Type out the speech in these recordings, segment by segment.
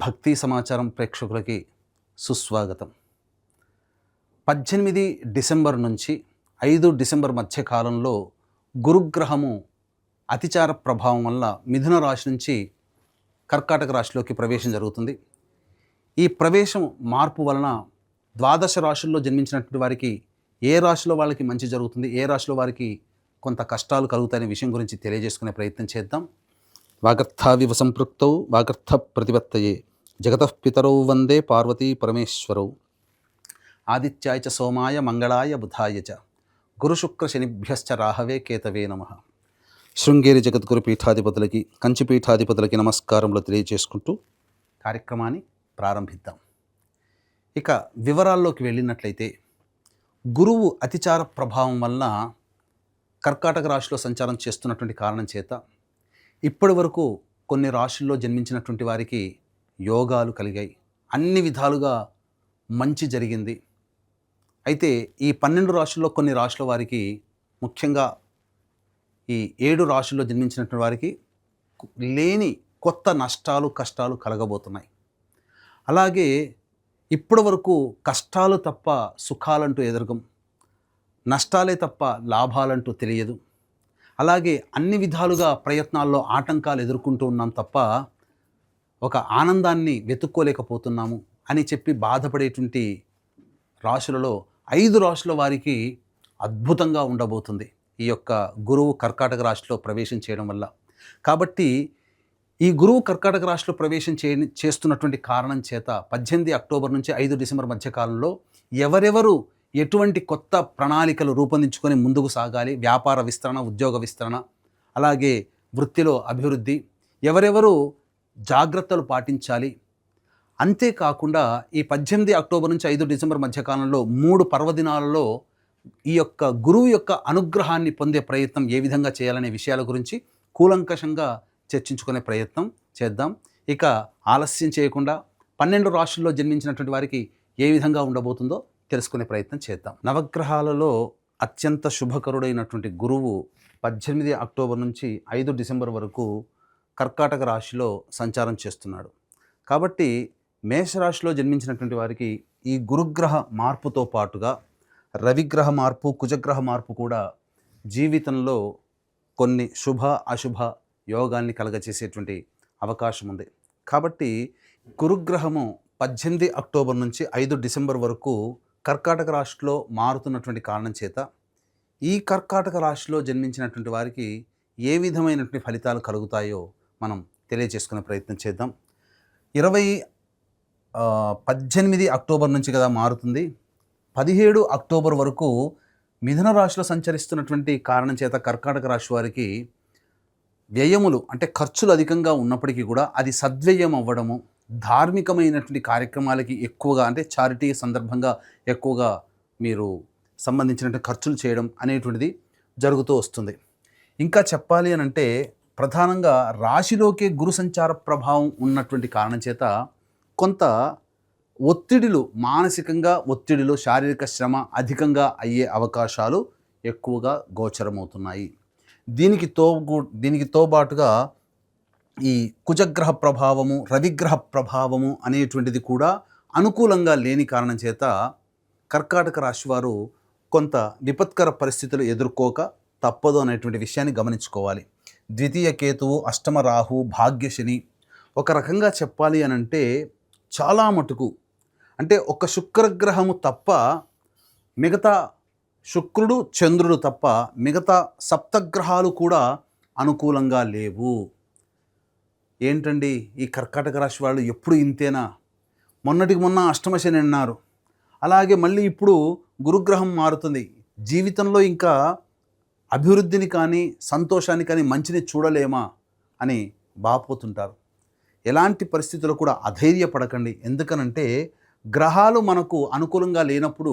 భక్తి సమాచారం ప్రేక్షకులకి సుస్వాగతం. 18 డిసెంబర్ నుంచి 5 డిసెంబర్ మధ్య కాలంలో గురుగ్రహము అతిచార ప్రభావం వల్ల మిథున రాశి నుంచి కర్కాటక రాశిలోకి ప్రవేశం జరుగుతుంది. ఈ ప్రవేశం మార్పు వలన ద్వాదశ రాశుల్లో జన్మించినటువంటి వారికి ఏ రాశిలో వాళ్ళకి మంచి జరుగుతుంది, ఏ రాశిలో వారికి కొంత కష్టాలు కలుగుతాయనే విషయం గురించి తెలియజేసుకునే ప్రయత్నం చేద్దాం. వాగర్థావివ సంపృక్తౌ వాగర్థ ప్రతిపత్తయే జగతః పితరౌ వందే పార్వతీ పరమేశ్వరౌ ఆదిత్యాయ చ సోమాయ మంగళాయ బుధాయ చ గురుశుక్ర శనిభ్యశ్చ రాహవే కేతవే నమః. శృంగేరి జగద్గురు పీఠాధిపతులకి, కంచి పీఠాధిపతులకి నమస్కారములు తెలియజేసుకుంటూ కార్యక్రమాన్ని ప్రారంభిద్దాం. ఇక వివరాల్లోకి వెళ్ళినట్లయితే, గురువు అతిచార ప్రభావం వలన కర్కాటక రాశిలో సంచారం చేస్తున్నటువంటి కారణం చేత ఇప్పటి వరకు కొన్ని రాశుల్లో జన్మించినటువంటి వారికి యోగాలు కలిగాయి, అన్ని విధాలుగా మంచి జరిగింది. అయితే ఈ 12 రాశుల్లో కొన్ని రాశుల వారికి, ముఖ్యంగా ఈ 7 రాశుల్లో జన్మించినటువంటి వారికి లేని కొత్త నష్టాలు కష్టాలు కలగబోతున్నాయి. అలాగే ఇప్పటి వరకు కష్టాలు తప్ప సుఖాలంటూ ఎదురగం, నష్టాలే తప్ప లాభాలంటూ తెలియదు. అలాగే అన్ని విధాలుగా ప్రయత్నాల్లో ఆటంకాలు ఎదుర్కొంటూ ఉన్నాం తప్ప ఒక ఆనందాన్ని వెతుక్కోలేకపోతున్నాము అని చెప్పి బాధపడేటువంటి రాశులలో 5 రాశుల వారికి అద్భుతంగా ఉండబోతుంది ఈ యొక్క గురువు కర్కాటక రాశిలో ప్రవేశం చేయడం వల్ల. కాబట్టి ఈ గురువు కర్కాటక రాశిలో ప్రవేశం చేస్తున్నటువంటి కారణం చేత 18 అక్టోబర్ నుంచి 5 డిసెంబర్ మధ్య కాలంలో ఎవరెవరు ఎటువంటి కొత్త ప్రణాళికలు రూపొందించుకొని ముందుకు సాగాలి, వ్యాపార విస్తరణ, ఉద్యోగ విస్తరణ, అలాగే వృత్తిలో అభివృద్ధి, ఎవరెవరు జాగ్రత్తలు పాటించాలి. అంతేకాకుండా ఈ 18 అక్టోబర్ నుంచి 5 డిసెంబర్ మధ్యకాలంలో 3 పర్వదినాలలో ఈ యొక్క గురువు యొక్క అనుగ్రహాన్ని పొందే ప్రయత్నం ఏ విధంగా చేయాలనే విషయాల గురించి కూలంకషంగా చర్చించుకునే ప్రయత్నం చేద్దాం. ఇక ఆలస్యం చేయకుండా 12 రాశుల్లో జన్మించినటువంటి వారికి ఏ విధంగా ఉండబోతుందో తెలుసుకునే ప్రయత్నం చేద్దాం. నవగ్రహాలలో అత్యంత శుభకరుడైనటువంటి గురువు 18 అక్టోబర్ నుంచి 5 డిసెంబర్ వరకు కర్కాటక రాశిలో సంచారం చేస్తున్నాడు. కాబట్టి మేషరాశిలో జన్మించినటువంటి వారికి ఈ గురుగ్రహ మార్పుతో పాటుగా రవిగ్రహ మార్పు, కుజగ్రహ మార్పు కూడా జీవితంలో కొన్ని శుభ అశుభ యోగాల్ని కలగచేసేటువంటి అవకాశం ఉంది. కాబట్టి గురుగ్రహము 18 అక్టోబర్ నుంచి 5 డిసెంబర్ వరకు కర్కాటక రాశిలో మారుతున్నటువంటి కారణం చేత ఈ కర్కాటక రాశిలో జన్మించినటువంటి వారికి ఏ విధమైనటువంటి ఫలితాలు కలుగుతాయో మనం తెలియజేసుకునే ప్రయత్నం చేద్దాం. 18 అక్టోబర్ నుంచి కదా మారుతుంది, 17 అక్టోబర్ వరకు మిథున రాశిలో సంచరిస్తున్నటువంటి కారణం చేత కర్కాటక రాశి వారికి వ్యయములు అంటే ఖర్చులు అధికంగా ఉన్నప్పటికీ కూడా అది సద్వ్యయం అవ్వడము, ధార్మికమైనటువంటి కార్యక్రమాలకి ఎక్కువగా అంటే చారిటీ సందర్భంగా ఎక్కువగా మీరు సంబంధించినటువంటి ఖర్చులు చేయడం అనేటువంటిది జరుగుతూ వస్తుంది. ఇంకా చెప్పాలి అని అంటే ప్రధానంగా రాశిలోకే గురు సంచార ప్రభావం ఉన్నటువంటి కారణం చేత కొంత ఒత్తిడిలు, మానసికంగా ఒత్తిడిలు, శారీరక శ్రమ అధికంగా అయ్యే అవకాశాలు ఎక్కువగా గోచరమవుతున్నాయి. దీనికి తోబాటుగా ఈ కుజగ్రహ ప్రభావము, రవిగ్రహ ప్రభావము అనేటువంటిది కూడా అనుకూలంగా లేని కారణం చేత కర్కాటక రాశి వారు కొంత విపత్కర పరిస్థితులు ఎదుర్కోక తప్పదు అనేటువంటి విషయాన్ని గమనించుకోవాలి. ద్వితీయ కేతువు, అష్టమ రాహు, భాగ్యశని, ఒక రకంగా చెప్పాలి అని అంటే చాలా మటుకు అంటే ఒక శుక్రగ్రహము తప్ప మిగతా శుక్రుడు చంద్రుడు తప్ప మిగతా సప్తగ్రహాలు కూడా అనుకూలంగా లేవు. ఏంటండి ఈ కర్కాటక రాశి వాళ్ళు ఎప్పుడు ఇంతేనా? మొన్నటికి మొన్న అష్టమ శని అన్నారు, అలాగే మళ్ళీ ఇప్పుడు గురుగ్రహం మారుతుంది, జీవితంలో ఇంకా అభివృద్ధిని కానీ సంతోషాన్ని కానీ మంచిని చూడలేమా అని బాపోతుంటారు. ఎలాంటి పరిస్థితుల్లో కూడా అధైర్యపడకండి. ఎందుకనంటే గ్రహాలు మనకు అనుకూలంగా లేనప్పుడు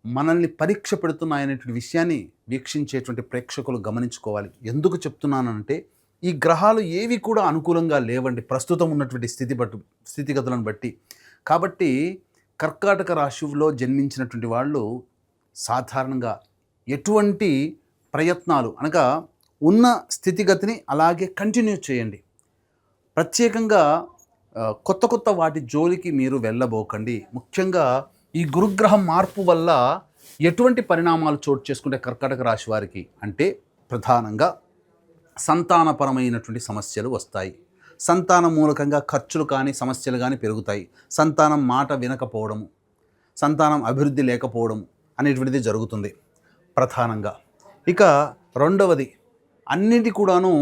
మనల్ని పరీక్ష పెడుతున్నాయనేటువంటి విషయాన్ని వీక్షించేటువంటి ప్రేక్షకులు గమనించుకోవాలి. ఎందుకు చెప్తున్నానంటే ఈ గ్రహాలు ఏవి కూడా అనుకూలంగా లేవండి ప్రస్తుతం ఉన్నటువంటి స్థితిగతులను బట్టి. కాబట్టి కర్కాటక రాశిలో జన్మించినటువంటి వాళ్ళు సాధారణంగా ఎటువంటి ప్రయత్నాలు అనగా ఉన్న స్థితిగతిని అలాగే కంటిన్యూ చేయండి. ప్రత్యేకంగా కొత్త కొత్త వాటి జోలికి మీరు వెళ్ళబోకండి. ముఖ్యంగా ఈ గురుగ్రహం మార్పు వల్ల ఎటువంటి పరిణామాలు చోటు చేసుకుంటే కర్కాటక రాశి వారికి అంటే ప్రధానంగా సంతానపరమైనటువంటి సమస్యలు వస్తాయి. సంతానం మూలకంగా ఖర్చులు కానీ సమస్యలు కానీ పెరుగుతాయి. సంతానం మాట వినకపోవడము, సంతానం అభివృద్ధి లేకపోవడం అనేటువంటిది జరుగుతుంది ప్రధానంగా. ఇక రెండవది, అన్నిటి కూడాను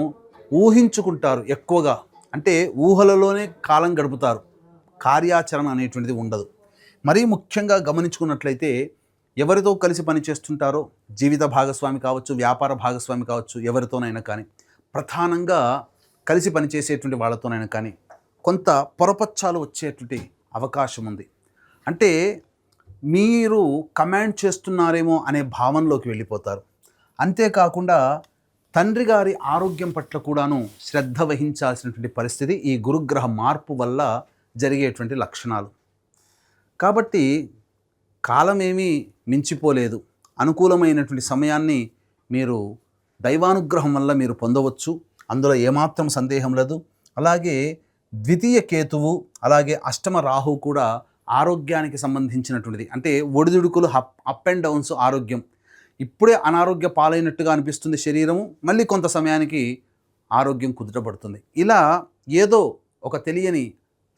ఊహించుకుంటారు ఎక్కువగా, అంటే ఊహలలోనే కాలం గడుపుతారు, కార్యాచరణ అనేటువంటిది ఉండదు. మరీ ముఖ్యంగా గమనించుకున్నట్లయితే ఎవరితో కలిసి పనిచేస్తుంటారో, జీవిత భాగస్వామి కావచ్చు, వ్యాపార భాగస్వామి కావచ్చు, ఎవరితోనైనా కానీ ప్రధానంగా కలిసి పనిచేసేటువంటి వాళ్ళతోనైనా కానీ కొంత పొరపచ్చాలు వచ్చేటువంటి అవకాశం ఉంది. అంటే మీరు కమాండ్ చేస్తున్నారేమో అనే భావనలోకి వెళ్ళిపోతారు. అంతేకాకుండా తండ్రి గారి ఆరోగ్యం పట్ల కూడాను శ్రద్ధ వహించాల్సినటువంటి పరిస్థితి ఈ గురుగ్రహ మార్పు వల్ల జరిగేటువంటి లక్షణాలు. కాబట్టి కాలమేమీ మించిపోలేదు. అనుకూలమైనటువంటి సమయాన్ని మీరు దైవానుగ్రహం వల్ల మీరు పొందవచ్చు, అందులో ఏమాత్రం సందేహం లేదు. అలాగే ద్వితీయ కేతువు, అలాగే అష్టమ రాహు కూడా ఆరోగ్యానికి సంబంధించినటువంటిది. అంటే ఒడిదుడుకులు, అప్ అండ్ డౌన్స్, ఆరోగ్యం. ఇప్పుడే అనారోగ్య పాలైనట్టుగా అనిపిస్తుంది శరీరము, మళ్ళీ కొంత సమయానికి ఆరోగ్యం కుదుటపడుతుంది. ఇలా ఏదో ఒక తెలియని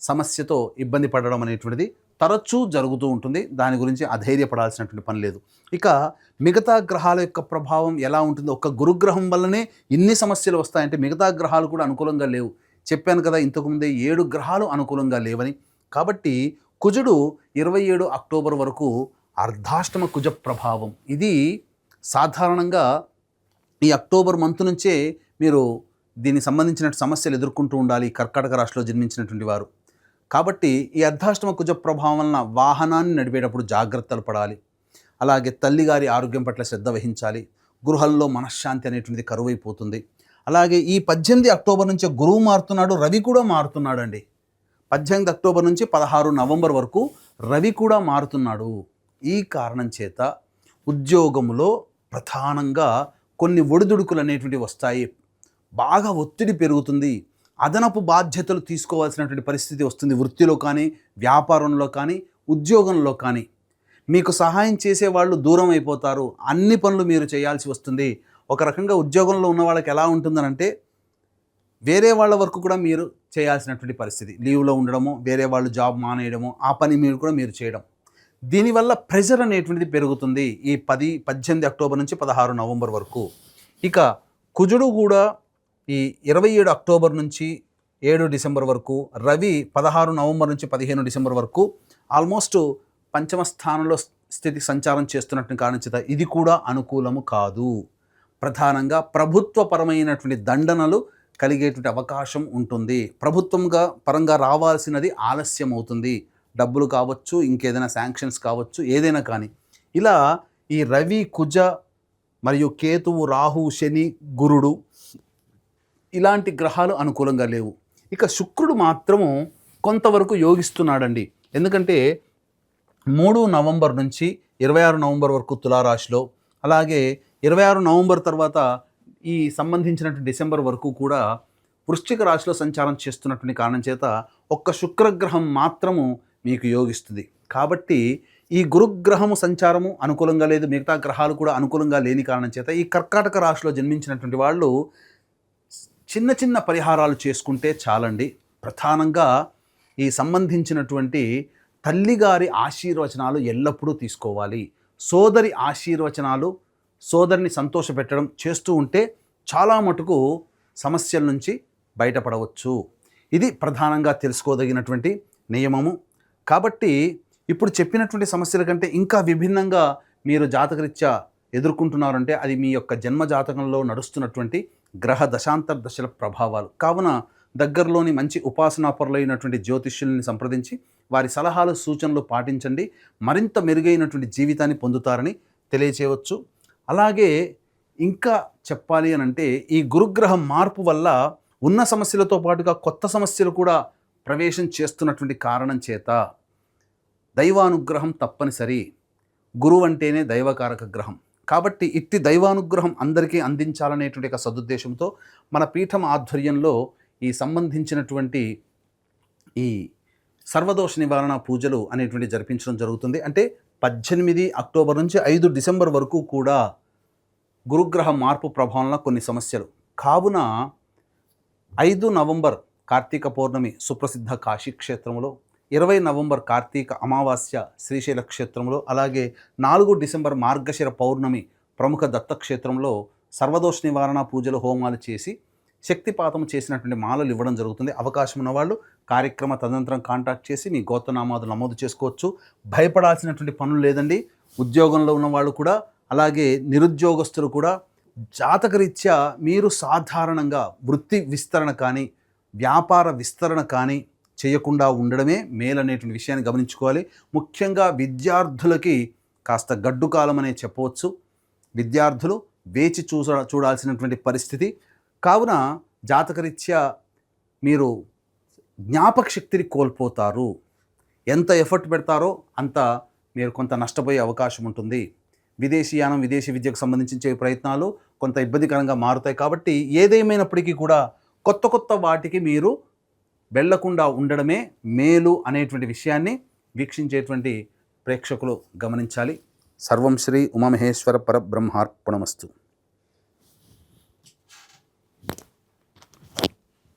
సమస్యతో ఇబ్బంది పడడం అనేటువంటిది తరచూ జరుగుతూ ఉంటుంది. దాని గురించి అధైర్యపడాల్సినటువంటి పని లేదు. ఇక మిగతా గ్రహాల యొక్క ప్రభావం ఎలా ఉంటుందో, ఒక్క గురుగ్రహం వల్లనే ఇన్ని సమస్యలు వస్తాయంటే మిగతా గ్రహాలు కూడా అనుకూలంగా లేవు. చెప్పాను కదా ఇంతకుముందే 7 గ్రహాలు అనుకూలంగా లేవని. కాబట్టి కుజుడు 27 అక్టోబర్ వరకు అర్ధాష్టమ కుజ ప్రభావం. ఇది సాధారణంగా ఈ అక్టోబర్ మంత్ నుంచే మీరు దీనికి సంబంధించిన సమస్యలు ఎదుర్కొంటూ ఉండాలి కర్కాటక రాశిలో జన్మించినటువంటి వారు. కాబట్టి ఈ అర్ధాష్టమ కుజ ప్రభావం వలన వాహనాన్ని నడిపేటప్పుడు జాగ్రత్తలు పడాలి. అలాగే తల్లిగారి ఆరోగ్యం పట్ల శ్రద్ధ వహించాలి. గృహంలో మనశ్శాంతి అనేటువంటిది కరువైపోతుంది. అలాగే ఈ 18 అక్టోబర్ నుంచి గురువు మారుతున్నాడు, రవి కూడా మారుతున్నాడు అండి. 18 అక్టోబర్ నుంచి 16 నవంబర్ వరకు రవి కూడా మారుతున్నాడు. ఈ కారణం చేత ఉద్యోగంలో ప్రధానంగా కొన్ని ఒడిదుడుకులు అనేటువంటివి వస్తాయి. బాగా ఒత్తిడి పెరుగుతుంది. అదనపు బాధ్యతలు తీసుకోవాల్సినటువంటి పరిస్థితి వస్తుంది. వృత్తిలో కానీ, వ్యాపారంలో కానీ, ఉద్యోగంలో కానీ మీకు సహాయం చేసేవాళ్ళు దూరం అయిపోతారు. అన్ని పనులు మీరు చేయాల్సి వస్తుంది. ఒక రకంగా ఉద్యోగంలో ఉన్న వాళ్ళకి ఎలా ఉంటుందనంటే వేరే వాళ్ళ వరకు కూడా మీరు చేయాల్సినటువంటి పరిస్థితి. లీవ్లో ఉండడము, వేరే వాళ్ళు జాబ్ మానేయడము, ఆ పని మీరు కూడా మీరు చేయడం. దీనివల్ల ప్రెషర్ అనేటువంటిది పెరుగుతుంది ఈ 18 అక్టోబర్ నుంచి 16 నవంబర్ వరకు. ఇక కుజుడు కూడా ఈ 27 అక్టోబర్ నుంచి 7 డిసెంబర్ వరకు, రవి 16 నవంబర్ నుంచి 15 డిసెంబర్ వరకు ఆల్మోస్ట్ పంచమ స్థానంలో స్థితి సంచారం చేస్తున్నట్టు కారణం చేత ఇది కూడా అనుకూలము కాదు. ప్రధానంగా ప్రభుత్వపరమైనటువంటి దండనలు కలిగేటువంటి అవకాశం ఉంటుంది. ప్రభుత్వంగా పరంగా రావాల్సినది ఆలస్యం అవుతుంది. డబ్బులు కావచ్చు, ఇంకేదైనా శాంక్షన్స్ కావచ్చు, ఏదైనా కానీ. ఇలా ఈ రవి, కుజ మరియు కేతువు, రాహు, శని, గురుడు ఇలాంటి గ్రహాలు అనుకూలంగా లేవు. ఇక శుక్రుడు మాత్రము కొంతవరకు యోగిస్తున్నాడండి. ఎందుకంటే 3 నవంబర్ నుంచి 26 నవంబర్ వరకు తులారాశిలో, అలాగే 26 నవంబర్ తర్వాత ఈ సంబంధించినటువంటి డిసెంబర్ వరకు కూడా వృశ్చిక రాశిలో సంచారం చేస్తున్నటువంటి కారణం చేత ఒక్క శుక్రగ్రహం మాత్రము మీకు యోగిస్తుంది. కాబట్టి ఈ గురుగ్రహము సంచారము అనుకూలంగా లేదు, మిగతా గ్రహాలు కూడా అనుకూలంగా లేని కారణం చేత ఈ కర్కాటక రాశిలో జన్మించినటువంటి వాళ్ళు చిన్న చిన్న పరిహారాలు చేసుకుంటే చాలండి. ప్రధానంగా ఈ సంబంధించినటువంటి తల్లిగారి ఆశీర్వచనాలు ఎల్లప్పుడూ తీసుకోవాలి. సోదరి ఆశీర్వచనాలు, సోదరిని సంతోషపెట్టడం చేస్తూ ఉంటే చాలా మటుకు సమస్యల నుంచి బయటపడవచ్చు. ఇది ప్రధానంగా తెలుసుకోదగినటువంటి నియమము. కాబట్టి ఇప్పుడు చెప్పినటువంటి సమస్యల కంటే ఇంకా విభిన్నంగా మీరు జాతకరీత్యా ఎదుర్కొంటున్నారంటే అది మీ యొక్క జన్మ జాతకంలో నడుస్తున్నటువంటి గ్రహ దశాంతర దశల ప్రభావాలు. కావున దగ్గరలోని మంచి ఉపాసనాపరులైనటువంటి జ్యోతిష్యుల్ని సంప్రదించి వారి సలహాలు, సూచనలు పాటించండి. మరింత మెరుగైనటువంటి జీవితాన్ని పొందుతారని తెలియచేయవచ్చు. అలాగే ఇంకా చెప్పాలి అని అంటే ఈ గురుగ్రహం మార్పు వల్ల ఉన్న సమస్యలతో పాటుగా కొత్త సమస్యలు కూడా ప్రవేశం చేస్తున్నటువంటి కారణం చేత దైవానుగ్రహం తప్పనిసరి. గురువు అంటేనే దైవకారక గ్రహం. కాబట్టి ఇట్టి దైవానుగ్రహం అందరికీ అందించాలనేటువంటి ఒక సదుద్దేశంతో మన పీఠం ఆధ్వర్యంలో ఈ సంబంధించినటువంటి ఈ సర్వదోష నివారణ పూజలు అనేటువంటి జరిపించడం జరుగుతుంది. అంటే 18 అక్టోబర్ నుంచి 5 డిసెంబర్ వరకు కూడా గురుగ్రహ మార్పు ప్రభావంలో కొన్ని సమస్యలు. కావున 5 నవంబర్ కార్తీక పౌర్ణమి సుప్రసిద్ధ కాశీ క్షేత్రంలో, 20 నవంబర్ కార్తీక అమావాస్య శ్రీశైల క్షేత్రంలో, అలాగే 4 డిసెంబర్ మార్గశిర పౌర్ణమి ప్రముఖ దత్తక్షేత్రంలో సర్వదోష నివారణ పూజలు హోమాలు చేసి శక్తిపాతం చేసినటువంటి మాలలు ఇవ్వడం జరుగుతుంది. అవకాశం ఉన్నవాళ్ళు కార్యక్రమ తదనంతరం కాంటాక్ట్ చేసి మీ గోత్రనామాలు నమోదు చేసుకోవచ్చు. భయపడాల్సినటువంటి పనులు లేదండి. ఉద్యోగంలో ఉన్నవాళ్ళు కూడా, అలాగే నిరుద్యోగస్తులు కూడా జాతకరీత్యా మీరు సాధారణంగా వృత్తి విస్తరణ కానీ వ్యాపార విస్తరణ కానీ చేయకుండా ఉండడమే మేలనేటువంటి విషయాన్ని గమనించుకోవాలి. ముఖ్యంగా విద్యార్థులకి కాస్త గడ్డు కాలం అనే చెప్పవచ్చు. విద్యార్థులు వేచి చూడాల్సినటువంటి పరిస్థితి. కావున జాతకరీత్యా మీరు జ్ఞాపక శక్తిని కోల్పోతారు. ఎంత ఎఫర్ట్ పెడతారో అంత మీరు కొంత నష్టపోయే అవకాశం ఉంటుంది. విదేశీయానం, విదేశీ విద్యకు సంబంధించే ప్రయత్నాలు కొంత ఇబ్బందికరంగా మారుతాయి. కాబట్టి ఏదేమైనప్పటికీ కూడా కొత్త వాటికి మీరు వెళ్లకుండా ఉండడమే మేలు అనేటువంటి విషయాన్ని వీక్షించేటువంటి ప్రేక్షకులు గమనించాలి. సర్వం శ్రీ ఉమామహేశ్వర పరబ్రహ్మార్పణమస్తు.